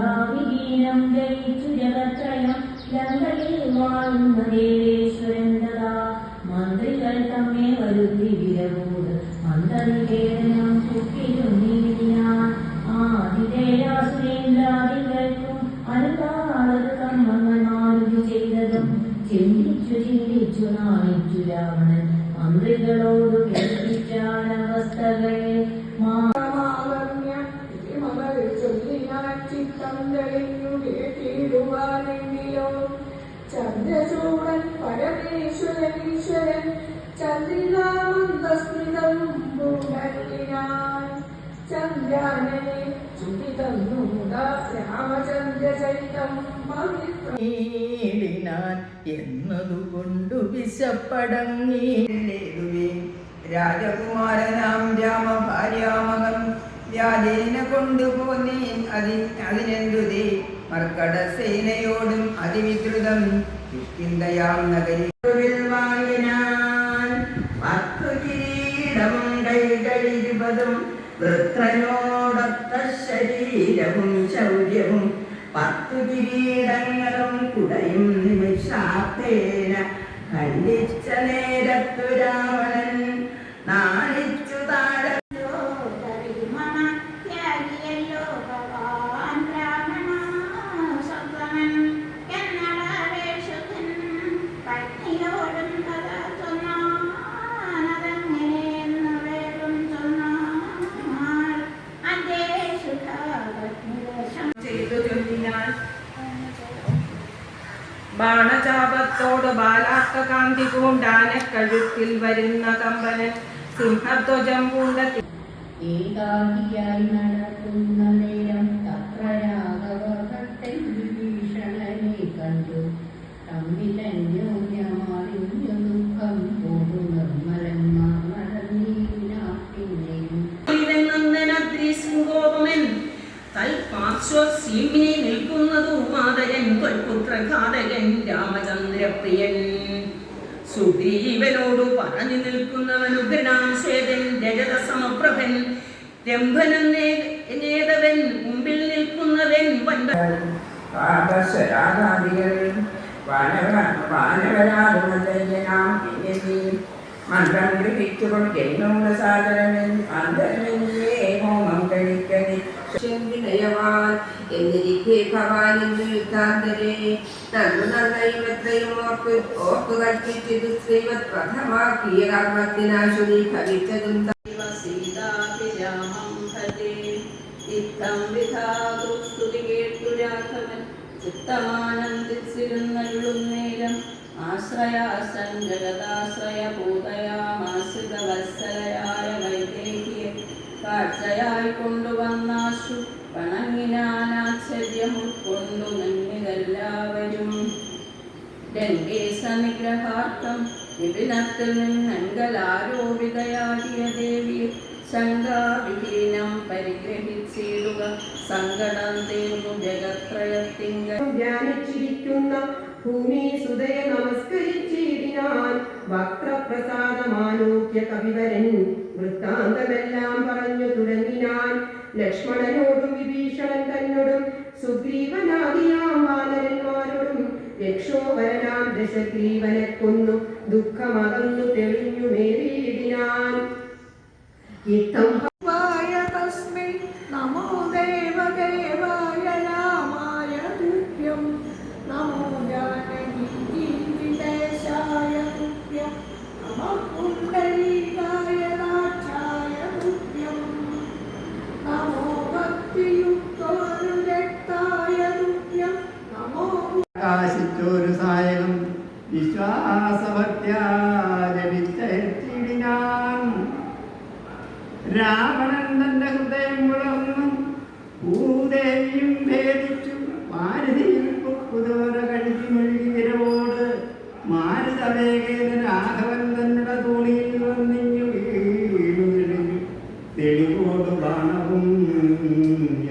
ലങ്കാവിഹീനം ജയിച്ചു ജഗത്രയം ലങ്കയിൽ വാഴുന്ന ദേവേശ്വരൻ തഥാ മന്ത്രികൾ തമ്മെ വരുത്തി വിരവോട് മന്ത്രികേതനം കുട്ടിരുന്നീടിനാൻ ആതിഥേയാസുരേന്ദ്രാദികൾക്കും അനുതാളത് കർമ്മങ്ങൾ മാരുതി ചെയ്തതും ചിന്തിച്ചു നാണിച്ചു രാവണൻ മന്ത്രികളോട് കേൾപ്പിച്ചാനവസ്ഥകളെ ചന്ദ്രചൂടൻ പരമേശ്വരൻ ഈശ്വരൻ ചന്ദ്രികാമന്ദസ്മൃതം ഭൂമലിനാൻ ചന്ദ്രാനനെ ചുടിതന്നൂട രാമചന്ദ്രചരിതം പവിത്രനാൻ എന്നതുകൊണ്ടു വിശപ്പടങ്ങിയിടുവേ രാജകുമാരനാം രാമഭാര്യാമകം വ്യാജേന കൊണ്ടുപോന്നേൻ അതിനെന്തുതേ മർക്കടസേനയോടും അതിവിദ്രുതം കിഷ്കിന്ധയാം നഗരിൽ വാങ്ങിനാൻ 10 കിരീടവും കൈകളിരുപതും വൃത്രനോടൊത്ത ശരീരവും ശൗര്യവും 10 കിരീടങ്ങളും കുടയും നിമിഷാത്തേന ഖണ്ഡിച്ച നേരത്തു രാവണൻ നാണിച്ചു താര ബാണചാപത്തോട് ബാലാക്ക കാന്തി പൂണ്ടാന കഴുത്തിൽ വരുന്ന കമ്പനൻ സിംഹധ്വജം പൂണ്ട ഏകാകിയായി നടക്കുന്ന നേരം തത്രരാഘവഭക്തൻ വിഭീഷണനെ കണ്ടു തമ്മിലന്യോന്യമാറിഞ്ഞു ദുഃഖം പോടു നിർമ്മലന്മാർ നടന്നീനാ പിന്നെയും തൽപാർശ്വസീമിനെ നിൽക്കുന്നതു മാതരൻ തൊൽപുത്രഘാതകൻ രാമചന്ദ്രപ്രിയൻ സുഗ്രീവനോടു പറഞ്ഞു നിൽക്കുന്നവനുഗ്രനാം ശ്വേതൻ രജതസമപ്രഭൻ രംഭനേതവൻ മുമ്പിൽ നിൽക്കുന്നവൻ മന്ത്രം ഗ്രഹിച്ചുകൊണ്ട് എന്നോട് സാധനമെൻ അന്തരമെന്നേ ഹോമം കഴിക്കനിവാൻ എന്നിരിക്കെ ഭവാനിന്ന് യുദ്ധാന്തരേ നന്നു നന്നൈവത്രയും ഓർക്കു കൽപ്പിച്ചതു ശ്രീവത് പ്രഥമാക്കിയ കർമ്മത്തിനാശുരി ഭവിച്ചതും സീതാഭിരാമം ഭജേ ഇത്തം വിധാതു സ്തുതി കേട്ടു രാഘവൻ ചിത്തമാനന്ദിച്ചിരുന്നള്ളുന്നേരം ആശ്രയാസൻ ജഗദാശ്രയ ഭൂതയാമാശ്രിത വത്സലയായ വൈദേഹിയെ കാഴ്ചയായി കൊണ്ടുവന്നാശു വണങ്ങിനാനാശ്ചര്യം ഉൾക്കൊണ്ടു നിന്നിതെല്ലാവരും ലങ്കേശ നിഗ്രഹാർത്ഥം വിപിനത്തിൽ നിന്നങ്കലാരോപിതയാകിയ ദേവി ശങ്കാവിഹീനം പരിഗ്രഹിച്ചിടുക സങ്കടം തീർന്നു ജഗത്രയത്തിങ്കൽ ധ്യാനിച്ചിരിക്കുന്ന ഭൂമി സുതയ നമസ്കരിച്ചിടിനാൻ വക്രപ്രസാദമാലോക്യ കവിവരൻ വൃത്താന്തമെല്ലാം പറഞ്ഞു തുടങ്ങിനാൻ ലക്ഷ്മണനോടും വിഭീഷണൻ തന്നോടും സുഗ്രീവനാദിയാം വാനരന്മാരോടും രക്ഷോവരനാം ദശഗ്രീവനെ കൊന്നു ദുഃഖമകന്നു തെളിഞ്ഞു നേരിടിനാൻ ഇത്തം തസ്മൈ നമോ ദേവദേവായ രാമായ തുഭ്യം നമോ ജാനകീദേശായ തുഭ്യം നമോ കുണ്ഡലീകായ നാഥായ തുഭ്യം നമോ ഭക്തിയുക്തോരുരക്തായ തുഭ്യം നമോ ആശിച്ചൊരു സായകം വിശ്വാസഭക്തിയാചരിച്ചിടിനാൻ രാവണൻ തന്റെ ഹൃദയം മുളർന്നു ഭൂദേവിയും ഭേദിച്ചു മാരുതിയിൽ കുതോര കഴുകി മെഴുകിരവോട് മാരുതവേഗേന രാഘവൻ തന്നുടെ തോണിയിൽ വന്നിഞ്ഞു വീണു തെളിവോട് ബാണവും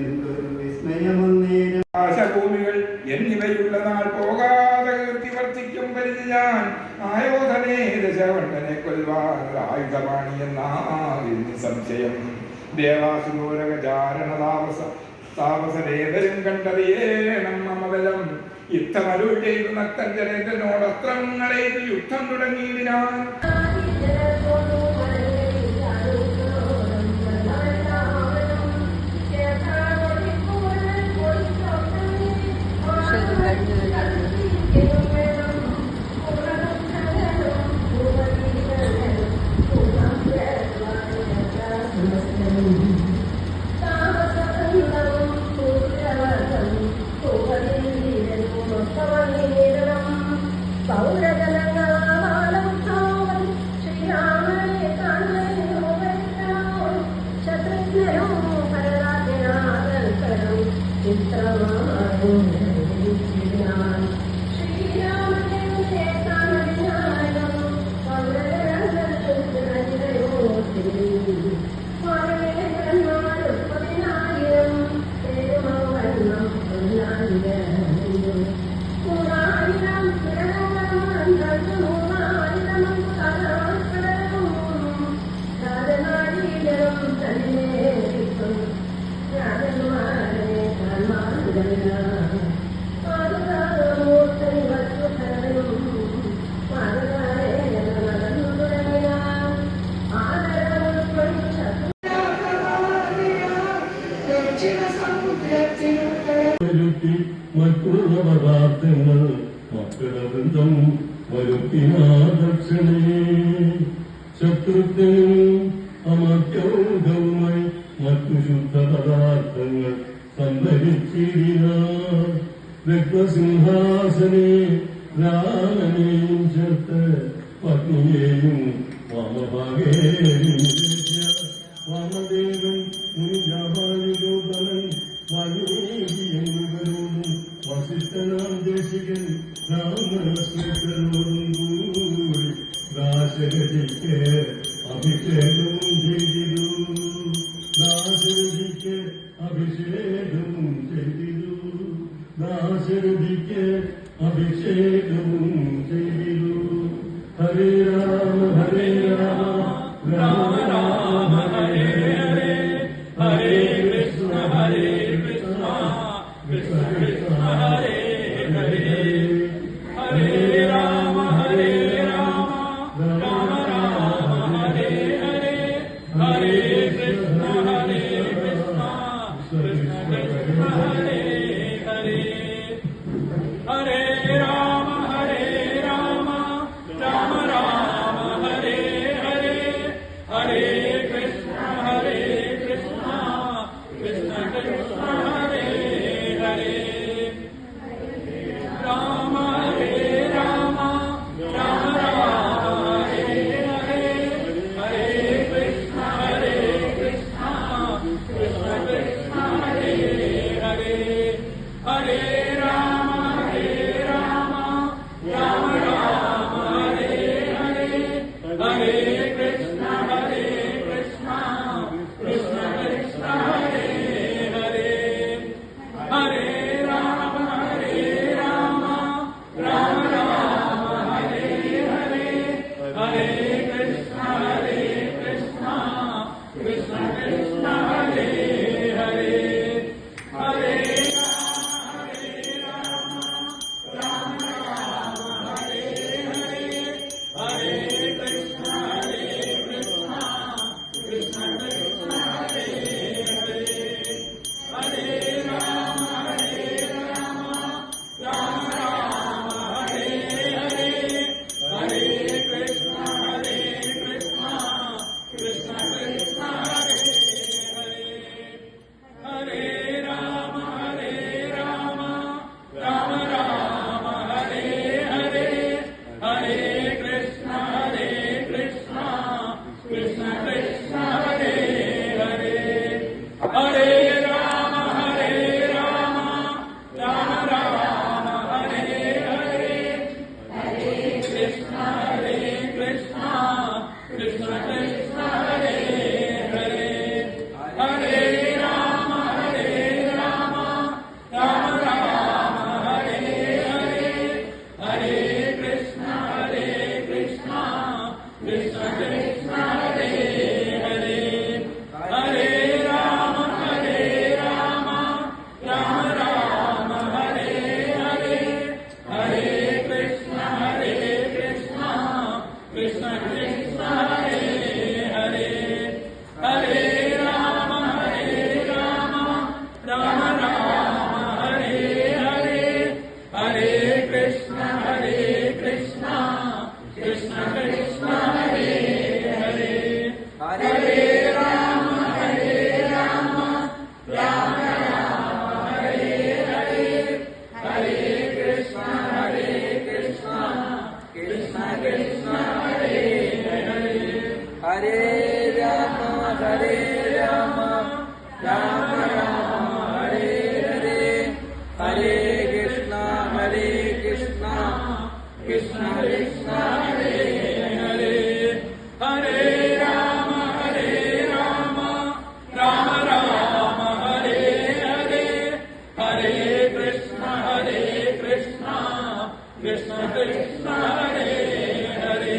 എന്തൊരു വിസ്മയമൊന്നേരം ആശഭൂമികൾ എന്നിവയുള്ള നാൾ പോകാതെ കീർത്തി വർത്തിക്കും പരിധി ഞാൻ ആയോധനേ ദശവണ്ണനെ കൊൽവായുധപാണി എന്നാ സംശയം ദേവാസുരോരക ചാരണതാമസ താപസരേവരും കണ്ടറിയേണം മമബലം. യുദ്ധമരുൾ ചെയ്തു നക്തഞ്ചരേന്ദ്രനോട് അസ്ത്രങ്ങളേത് യുദ്ധം തുടങ്ങിയതിനാൽ മറ്റുള്ള പദാർത്ഥങ്ങൾ മക്കളവൃന്ദം വരുത്തിനാദക്ഷണേ ശത്രുത്തിനും അമത്യൗഘവുമായി മറ്റു ശുദ്ധ പദാർത്ഥങ്ങൾ സംഭരിച്ചിരിന രക്തസിംഹാസനെ രാമനെയും ചേർത്ത് പത്നിയെയും വാമഭാഗേയും വാമദേവൻ മുനിജാപാലിരൂപനൻ വാൽമീകിയെന്നുവരോടും വസിഷ്ഠനാം ദേശികൻ രാമശ്രീകളോടും കൂടി ദാശരഥിക്ക് അഭിഷേകവും ചെയ്തിരു ദാശരഥിക്ക് അഭിഷേകവും ചെയ്തിരു ദാശരഥിക്ക് അഭിഷേകവും ചെയ്തിരു ഹരേ രാമ രാമ രാമ ഹരേ ഹരേ ഹരേ കൃഷ്ണ കൃഷ്ണ കൃഷ്ണ ഹരേ ഹരേ ഹരേ രാമ രാമ രാമ ഹരേ ഹരേ ഹരേ കൃഷ്ണ കൃഷ്ണ കൃഷ്ണ കൃഷ്ണ ഹരേ ഹരേ ഹരേ രാമ രാമ രാമ ഹരേ ഹരേ ഹരേ കൃഷ്ണ കൃഷ്ണ കൃഷ്ണ കൃഷ്ണ ഹരേ ഹരേ രാമ രാമ രാമ ഹരേ ഹരേ ഹരേ കൃഷ്ണ കൃഷ്ണ കൃഷ്ണ കൃഷ്ണ ഹരേ ഹരേ ഹരേ രാമ രാമ രാമ ഹരേ ഹരേ ഹരേ കൃഷ്ണ കൃഷ്ണ കൃഷ്ണ കൃഷ്ണ ഹരേ ഹരേ ഹരേ രാമ രാമ രാമ ഹരേ ഹരേ ഹരേ കൃഷ്ണ കൃഷ്ണ കൃഷ്ണ കൃഷ്ണ ഹരേ ഹരേ ഹരേ Hare ഹരേ കൃഷ്ണ കൃഷ്ണ കൃഷ്ണ ഹരേ ഹരേ ഹരേ രാമ രാമ രാമ ഹരേ ഹരേ ഹരേ കൃഷ്ണ കൃഷ്ണ കൃഷ്ണ ഹരേ ഹരേ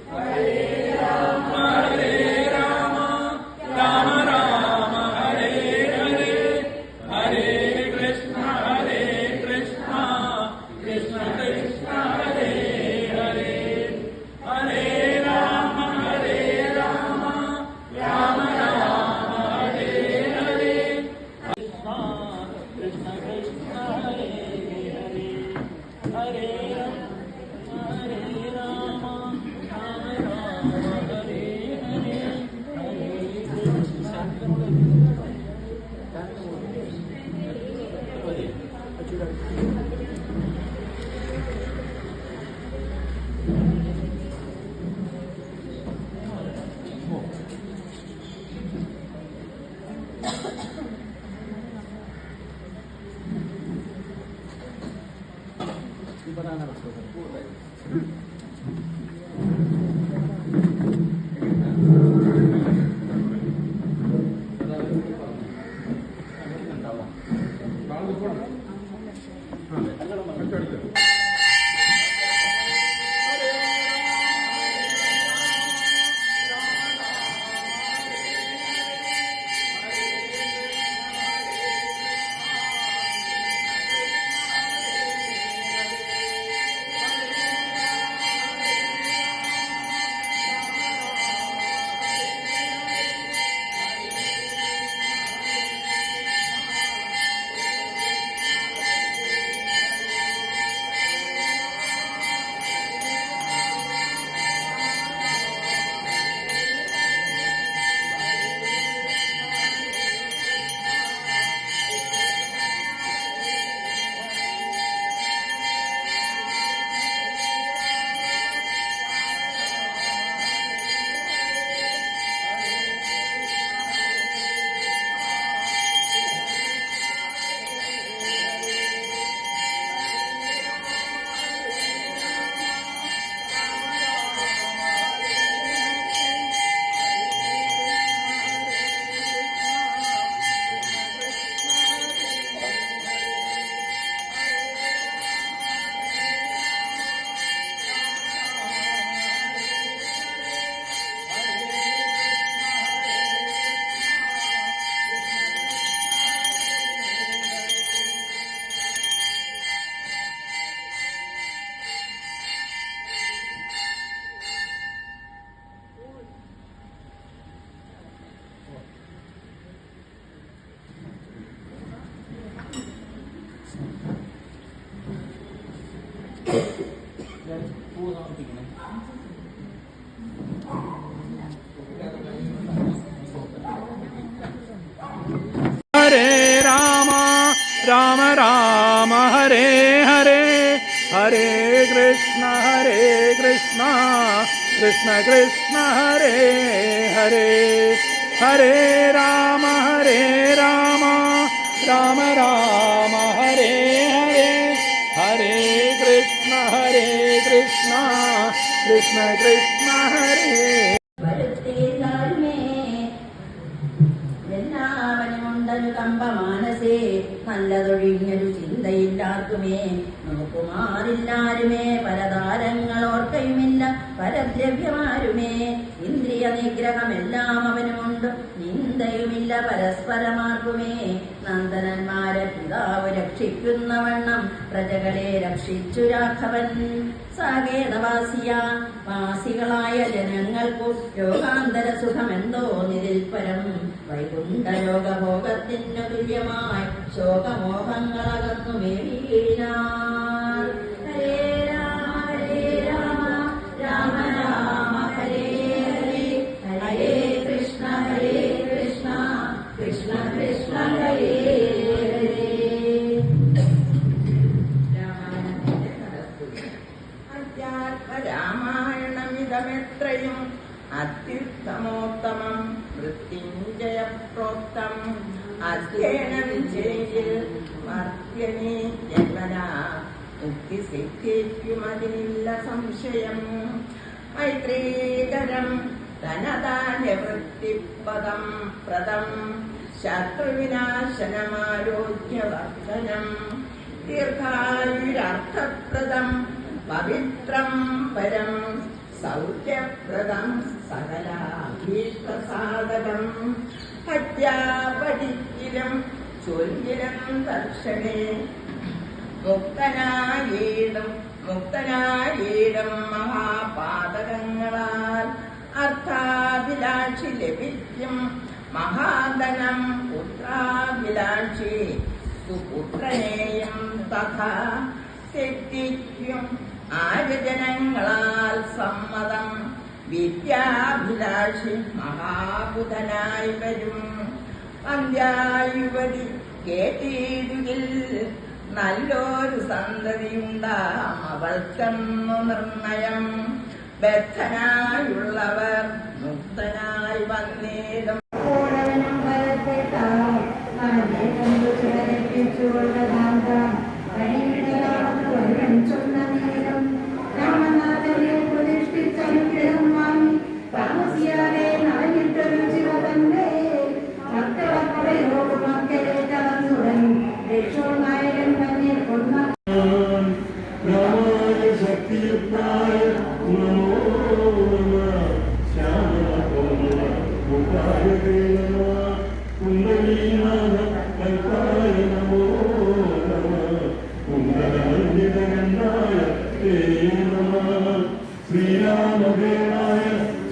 ഹരേ രാമ രാമ രാമ ഹരേ ഹരേ ഹരേ കൃഷ്ണ കൃഷ്ണ കൃഷ്ണ കൃഷ്ണ ഹരേ ഹരേ ഹരേ രാമ രാമ രാമ ഹരേ ഹരേ കൃഷ്ണ കൃഷ്ണ കൃഷ്ണ ഹരേ ഹരേ ഹരേ രാമ ഹരേ ഹരേ ഹരേ ഹരേ രാമ രാമ ഹരേ ഹരേ ഹരേ കൃഷ്ണ കൃഷ്ണ കൃഷ്ണ ഹരേ ഹരേ ഹരേ രാമ രാമ ഹരേ ഹരേ ഹരേ കൃഷ്ണ കൃഷ്ണ കൃഷ്ണ ഹരേ എല്ലാവനുമുണ്ടൊരു കമ്പ മാനസേ നല്ലതൊഴിഞ്ഞൊരു ചിന്തയില്ലാർക്കുമേ നോക്കുമാറില്ലാരുമേ പരതാരങ്ങളോർക്കയുമില്ല പരദ്രവ്യമാരുമേ ഇന്ദ്രിയ നിഗ്രഹമെല്ലാം അവനുമുണ്ട് നിന്ദയുമില്ല പരസ്പരമാർക്കുമേ നന്ദനന്മാരെ പിതാവ് രക്ഷിക്കുന്ന വണ്ണം പ്രജകളെ രക്ഷിച്ചു രാഘവൻ സാകേതവാസിയ വാസികളായ ജനങ്ങൾക്കു രോഗാന്തര സുഖമെന്തോ നിരിൽപരം വൈകുണ്ഠയോഗഭോഗത്തിനു തുല്യമായി ശോകമോഹങ്ങളകന്നു വീഴിനാർ ഹരേ രാമ രാമ ഹരേ ഹരേ ഹരേ കൃഷ്ണ കൃഷ്ണ കൃഷ്ണ ഹരേ ഹരേ രാമായണമിതമെത്രയും അത്യുത്തമോത്തമം മൃത്യുഞ്ജയ പ്രോക്തം അധ്യയനം ചെയ്യിൽ മർത്യ മാർഗമേ ജന്മനാ മുക്തി സിദ്ധിക്കുമതിനില്ല സംശയം. മൈത്രീകരം ധനധാന്യവൃത്തിപദം പ്രദം ശത്രുവിനാശനമാരോഗ്യവർദ്ധനം ദീർഘായുരർത്ഥപ്രദം പവിത്രം പരം സൗഖ്യപ്രദം സകലാഭീഷ്ടസാധകം. ഹത്യാപഠിക്കിലും ചൊല്ലിലും ദർശനേ മുക്തനായിടും മഹാപാതകങ്ങളാൽ അർത്ഥാഭിലാഷി ലഭിക്കും മഹാധനം. പുത്രാഭിലാഷി സുപുത്രനെയും തഥാ സിദ്ധിക്കും ആര്യജനങ്ങളാൽ സമ്മതം. വിദ്യാഭിലാഷി മഹാബുധനായി വരും. അന്ത്യായുവതി കേട്ടിടുകിൽ നല്ലൊരു സന്തതിയുണ്ടാം അവൾക്കെന്നു നിർണയം. ബദ്ധനായുള്ളവർ മുക്തനായി വന്നേതും. ഓടവനും വരത്തേക്കാൾ നാളെ കണ്ടു ചിലരെപ്പിച്ചുകൊള്ളതാന്ത വഴിവിടലാകുവരും ചൊന്ന നേരം രാമനാഥനെ പ്രതിഷ്ഠിച്ച അനുഗ്രഹം വാങ്ങി താമസിയാതെ നടന്നിട്ടൊരു ചിവതന്റെ മക്കളപ്പടയോട് മക്കളെ കലർന്നുടൻ രക്ഷോ നായകൻ തന്നെ കൊന്ന ശക്തിയുക്തായ നമോ നമഃ. ശ്യാമകോമള കുണ്ടലീനാഥ കൽപ്പായ നമോ നമഃ. കുണ്ടലമണ്ഡിതഗണ്ഡായ തേ നമഃ. ശ്രീരാമദേവായ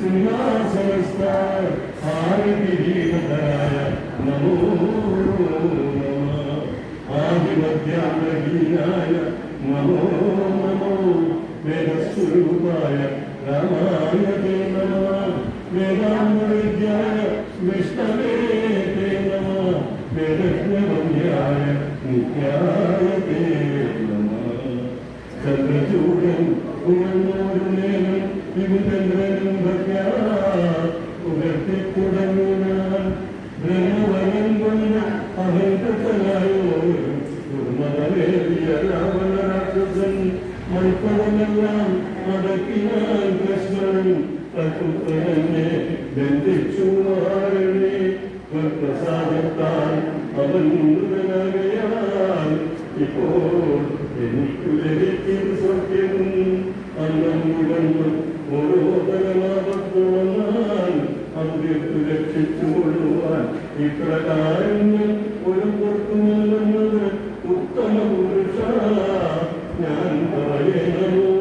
സിംഹാസനസ്ഥായ ആദികിരീടധരായ നമോ നമഃ. ആദിമധ്യാഗ്രഹീനായ നമോ നമോ. വേദസ്വരൂപായ രാമായ തേ നമഃ. വേദാന്തവിദ്യായ വിഷ്ണവേ തേ നമഃ. വേദജ്ഞവന്യായ നിത്യായ തേ നമഃ. ചന്ദ്രചൂടൻ ഉണർന്നോരുനേനും വിഭുചന്ദ്രനും ഭക്യാ ഉയർത്തിത്തുടങ്ങുവാൻ ബ്രഹ്മവനം കൊണ്ട് അഹന്തനായോ രാവണരാക്ഷസൻ മൽപ്പതമെല്ലാം അടക്കിയാൽ കൃഷ്ണൻ തൽപുത്രനെ ബന്ധിച്ചു മാറണേ. പ്രസാദത്താൽ അവൻ മൃതനാകയാൽ ഇപ്പോൾ എനിക്കു ലഭിക്കും സത്യം. അന്നം മുടങ്ങ് ഓരോ തരമാപത്തു വന്നാൽ അന്ത്യത്തു രക്ഷിച്ചു കൊള്ളുവാൻ ഇപ്രകാരങ്ങൾ ഒരു പുറത്തുനിന്നത് ഉത്തമ പുരുഷ ഞാൻ പറയണമോ.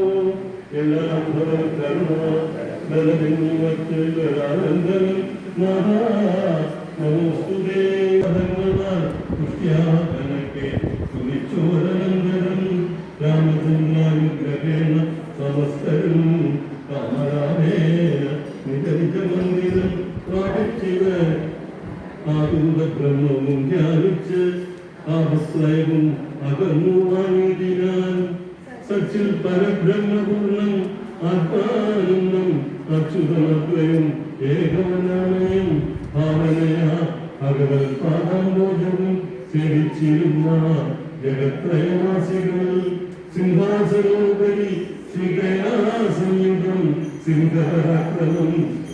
എല്ലാം ഭവൽക്കർമ്മ ബലമിന്നിമറ്റൊരാനന്ദനം നമോസ്തുതേ. പദങ്ങളാൽ പുഷ്ട്യാപനക്കെ തുണിച്ചോരനന്ദനം രാമചന്ദ്രാനുഗ്രഹേണ സമസ്തരും കാമരാമേന നിജമന്ദിരം പ്രാപിച്ചിത്. ആകുന്ന ബ്രഹ്മവും ധ്യാനിച്ച് ആശ്രയവും അകന്നു വാങ്ങിതിനാൽ സച്ചിൽ പരബ്രഹ്മപൂർണം ആത്മാനന്ദം അച്യുതമദ്വയം ഏകവനാമയം ഭാവനയാ ഭഗവത് പാദാംബോജവും സേവിച്ചിരുന്ന ജഗത്രയവാസികൾ സിംഹാസനോപരി ശ്രീകൈലാസംയുഗം സിംഹപരാക്രമം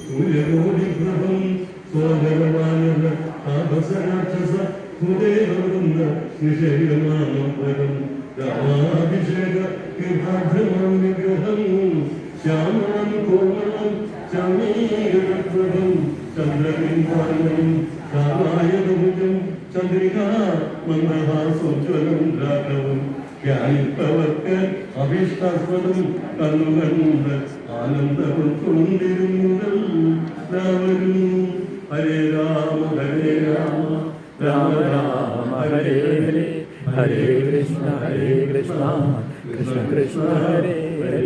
സൂര്യകോടിഗ്രഹം സോദരമാനവ താപസരാക്ഷസ ഹൃദയവൃന്ദ നിഷേധമാനോപരം രാമാഭിഷേക കൃപാഭ്രമം വിഗ്രഹം ശ്യാമം കോമളം ചമീരപ്രഭം ചന്ദ്രബിംബാനം കാമായബഹുജം ചന്ദ്രികാ മന്ദഹാസോജ്വലം രാഘവം ധ്യാനിപ്പവർക്ക് അഭീഷ്ടാസ്പദം കണ്ണുകണ്ട് ആനന്ദവും കൊണ്ടിരുന്നവരും. ഹരേ രാമ ഹരേ രാമ രാമ രാമ ഹരേ ഹരേ ഹരേ കൃഷ്ണ കൃഷ്ണ കൃഷ്ണ ഹരേ ഹരേ.